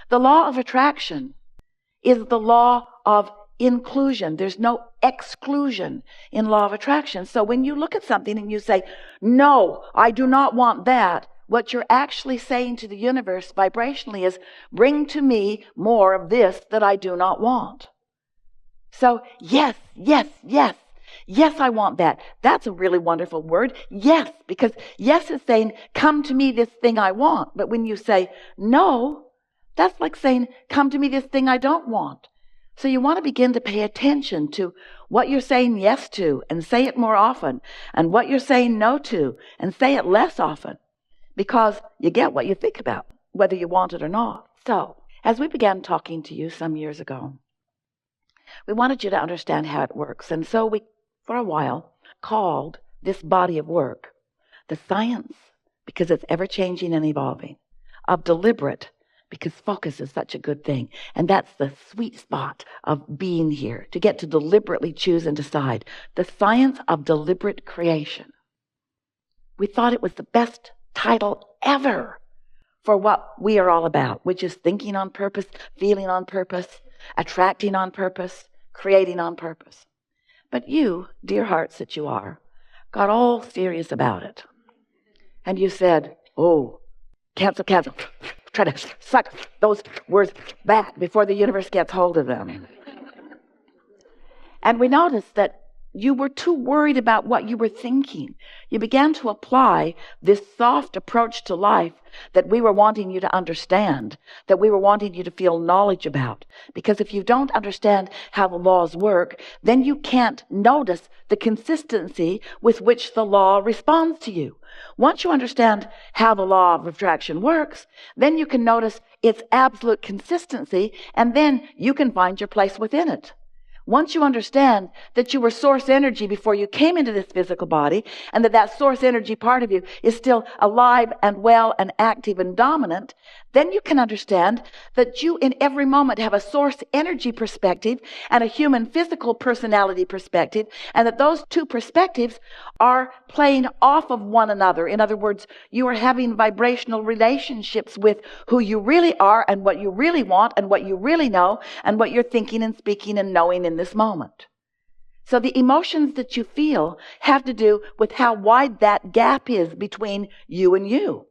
The law of attraction is the law of inclusion. There's no exclusion in law of attraction. So when you look at something and you say, no, I do not want that, what you're actually saying to the universe vibrationally is, bring to me more of this that I do not want. So yes, yes, yes. Yes, I want that. That's a really wonderful word. Yes, because yes is saying, come to me this thing I want. But when you say no, that's like saying, come to me this thing I don't want. So you want to begin to pay attention to what you're saying yes to and say it more often, and what you're saying no to and say it less often, because you get what you think about, whether you want it or not. So as we began talking to you some years ago, we wanted you to understand how it works. And so we, for a while, called this body of work the science, because it's ever-changing and evolving, of deliberate, because focus is such a good thing. And that's the sweet spot of being here, to get to deliberately choose and decide. The science of deliberate creation. We thought it was the best title ever for what we are all about, which is thinking on purpose, feeling on purpose, attracting on purpose, creating on purpose. But you, dear hearts that you are, got all serious about it. And you said, oh, cancel. Try to suck those words back before the universe gets hold of them. And we noticed that you were too worried about what you were thinking. You began to apply this soft approach to life that we were wanting you to understand, that we were wanting you to feel knowledge about. Because if you don't understand how the laws work, then you can't notice the consistency with which the law responds to you. Once you understand how the law of attraction works, then you can notice its absolute consistency, and then you can find your place within it. Once you understand that you were source energy before you came into this physical body, and that source energy part of you is still alive and well and active and dominant, then you can understand that you in every moment have a source energy perspective and a human physical personality perspective, and that those two perspectives are playing off of one another. In other words, you are having vibrational relationships with who you really are and what you really want and what you really know and what you're thinking and speaking and knowing in this moment. So the emotions that you feel have to do with how wide that gap is between you and you.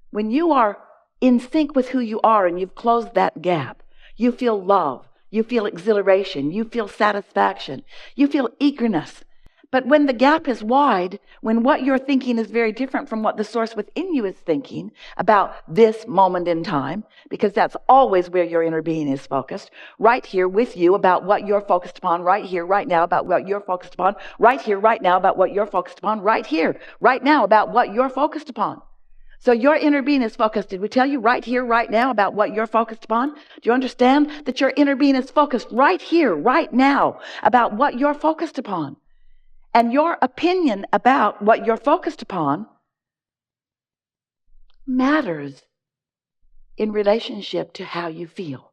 When you are in sync with who you are and you've closed that gap, you feel love, you feel exhilaration, you feel satisfaction, you feel eagerness. But when the gap is wide, when what you're thinking is very different from what the source within you is thinking about this moment in time, because that's always where your inner being is focused, right here with you about what you're focused upon, right here, right now about what you're focused upon, right here, right now about what you're focused upon, right here, right now about what you're focused upon. So your inner being is focused. Did we tell you right here, right now about what you're focused upon? Do you understand that your inner being is focused right here, right now about what you're focused upon? And your opinion about what you're focused upon matters in relationship to how you feel.